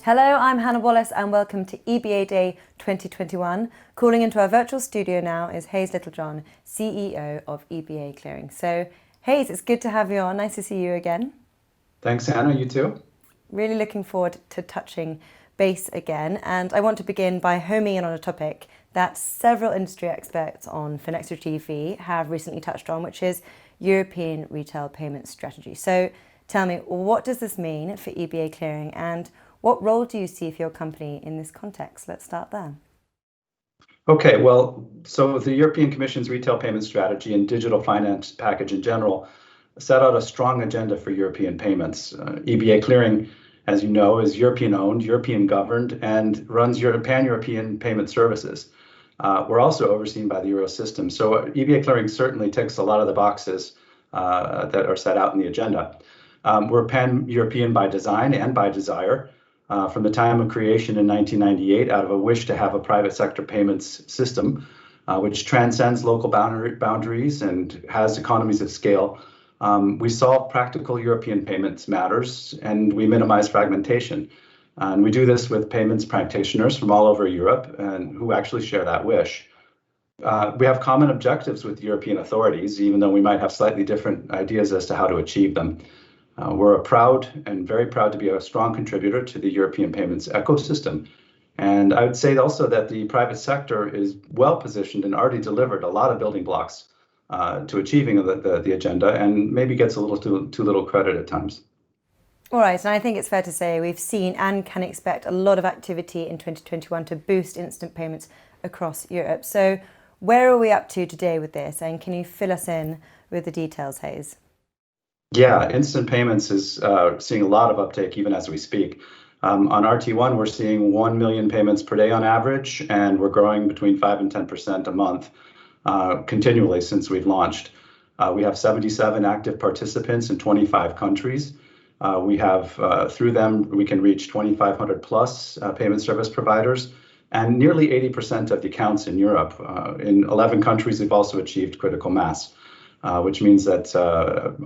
Hello, I'm Hannah Wallace and welcome to EBAday 2021. Calling into our virtual studio now is Hayes Littlejohn, CEO of EBA CLEARING. So Hayes, it's good to have you on. Nice to see you again. Thanks, Hannah. You too. Really looking forward to touching base again. And I want to begin by homing in on a topic that several industry experts on FinextraTV have recently touched on, which is European retail payment strategy. So tell me, what does this mean for EBA CLEARING and what role do you see for your company in this context? Let's start there. Okay, well, so the European Commission's retail payment strategy and digital finance package in general set out a strong agenda for European payments. EBA Clearing, as you know, is European-owned, European-governed, and runs pan-European payment services. We're also overseen by the Eurosystem. So EBA Clearing certainly ticks a lot of the boxes that are set out in the agenda. We're pan-European by design and by desire. From the time of creation in 1998, out of a wish to have a private sector payments system, which transcends local boundaries and has economies of scale. We solve practical European payments matters and we minimize fragmentation. And we do this with payments practitioners from all over Europe and who actually share that wish. We have common objectives with European authorities, even though we might have slightly different ideas as to how to achieve them. We're very proud to be a strong contributor to the European payments ecosystem. And I would say also that the private sector is well positioned and already delivered a lot of building blocks to achieving the agenda and maybe gets a little too little credit at times. All right, and I think it's fair to say we've seen and can expect a lot of activity in 2021 to boost instant payments across Europe. So where are we up to today with this? And can you fill us in with the details, Hayes? Yeah, instant payments is seeing a lot of uptake even as we speak. On RT1, we're seeing 1 million payments per day on average, and we're growing between 5 and 10% a month continually since we've launched. We have 77 active participants in 25 countries. We have, through them, we can reach 2,500 plus payment service providers and nearly 80% of the accounts in Europe. In 11 countries, we've also achieved critical mass. Which means that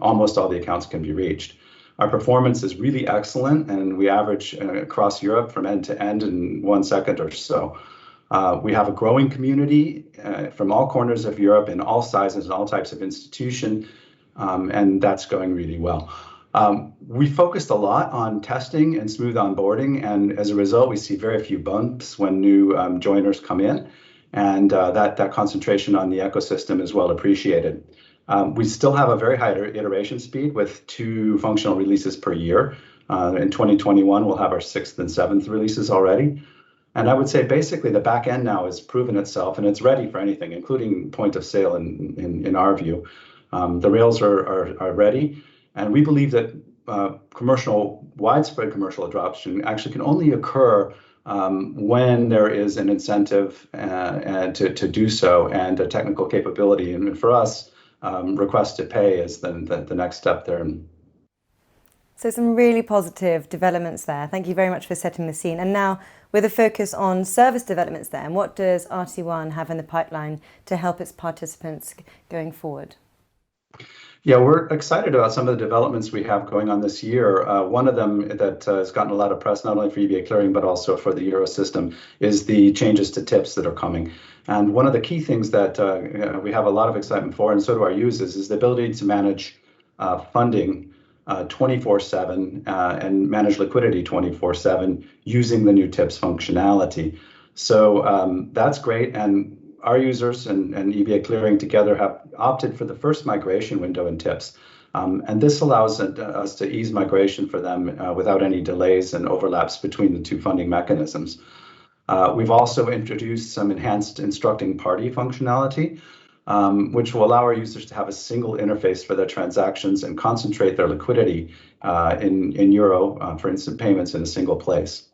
almost all the accounts can be reached. Our performance is really excellent, and we average across Europe from end to end in 1 second or so. We have a growing community from all corners of Europe in all sizes and all types of institution, and that's going really well. We focused a lot on testing and smooth onboarding, and as a result, we see very few bumps when new joiners come in, and that concentration on the ecosystem is well appreciated. We still have a very high iteration speed with 2 functional releases per year. In 2021, we'll have our 6th and 7th releases already. And I would say basically the back end now has proven itself and it's ready for anything, including point of sale in our view. The rails are ready. And we believe that widespread commercial adoption actually can only occur when there is an incentive to do so and a technical capability. And for us, request to pay is the next step there. So some really positive developments there. Thank you very much for setting the scene. And now with a focus on service developments then, what does RT1 have in the pipeline to help its participants going forward? Yeah, we're excited about some of the developments we have going on this year. One of them that has gotten a lot of press, not only for EBA Clearing, but also for the Eurosystem, is the changes to tips that are coming. And one of the key things that we have a lot of excitement for, and so do our users, is the ability to manage funding 24/7 and manage liquidity 24/7 using the new tips functionality. So that's great. And our users and EBA Clearing together have opted for the first migration window in tips. And this allows us to ease migration for them without any delays and overlaps between the 2 funding mechanisms. We've also introduced some enhanced instructing party functionality, which will allow our users to have a single interface for their transactions and concentrate their liquidity in euro for instant payments in a single place.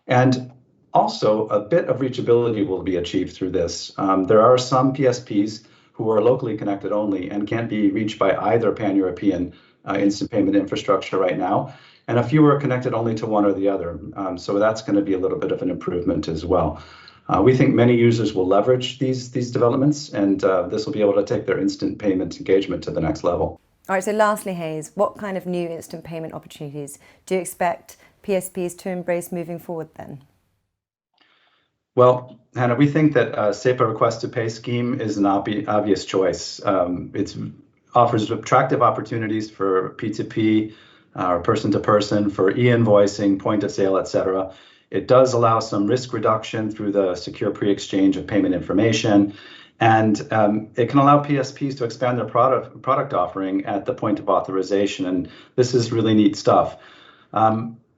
And also, a bit of reachability will be achieved through this. There are some PSPs who are locally connected only and can't be reached by either pan-European instant payment infrastructure right now, and a few are connected only to one or the other. So that's going to be a little bit of an improvement as well. We think many users will leverage these developments, and this will be able to take their instant payment engagement to the next level. All right, so lastly, Hayes, what kind of new instant payment opportunities do you expect PSPs to embrace moving forward then? Well, Hannah, we think that SEPA request to pay scheme is an obvious choice. It offers attractive opportunities for P2P or person to person, for e-invoicing, point of sale, et cetera. It does allow some risk reduction through the secure pre-exchange of payment information. And it can allow PSPs to expand their product offering at the point of authorization. And this is really neat stuff.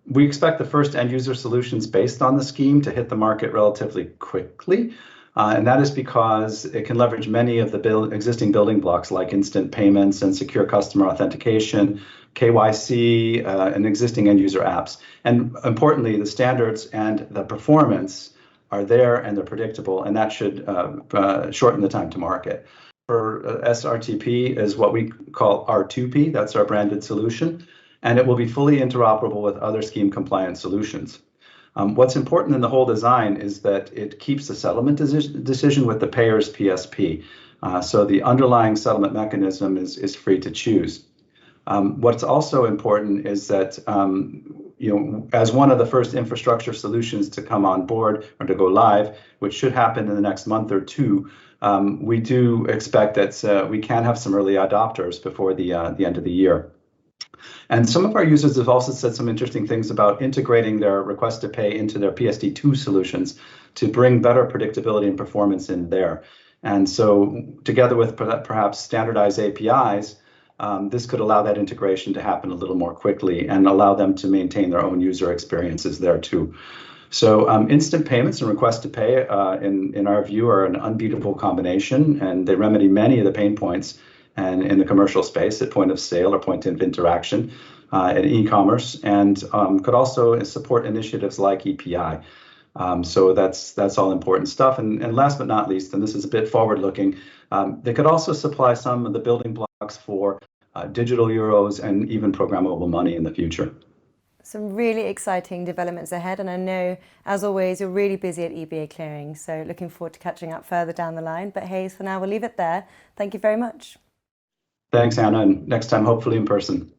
We expect the first end user solutions based on the scheme to hit the market relatively quickly. And that is because it can leverage many of the existing building blocks like instant payments and secure customer authentication, KYC, and existing end user apps. And importantly, the standards and the performance are there and they're predictable, and that should shorten the time to market. For SRTP is what we call R2P, that's our branded solution, and it will be fully interoperable with other scheme compliant solutions. What's important in the whole design is that it keeps the settlement decision with the payer's PSP. So the underlying settlement mechanism is free to choose. What's also important is that, as one of the first infrastructure solutions to come on board or to go live, which should happen in the next month or two, we do expect that we can have some early adopters before the end of the year. And some of our users have also said some interesting things about integrating their request to pay into their PSD2 solutions to bring better predictability and performance in there. And so together with perhaps standardized APIs, this could allow that integration to happen a little more quickly and allow them to maintain their own user experiences there too. So instant payments and request to pay, in our view, are an unbeatable combination, and they remedy many of the pain points and in the commercial space at point of sale or point of interaction in e-commerce, and could also support initiatives like EPI. So that's all important stuff. And last but not least, and this is a bit forward-looking, they could also supply some of the building blocks for digital euros and even programmable money in the future. Some really exciting developments ahead, and I know, as always, you're really busy at EBA Clearing, so looking forward to catching up further down the line. But Hayes, for now, we'll leave it there. Thank you very much. Thanks, Anna, and next time, hopefully in person.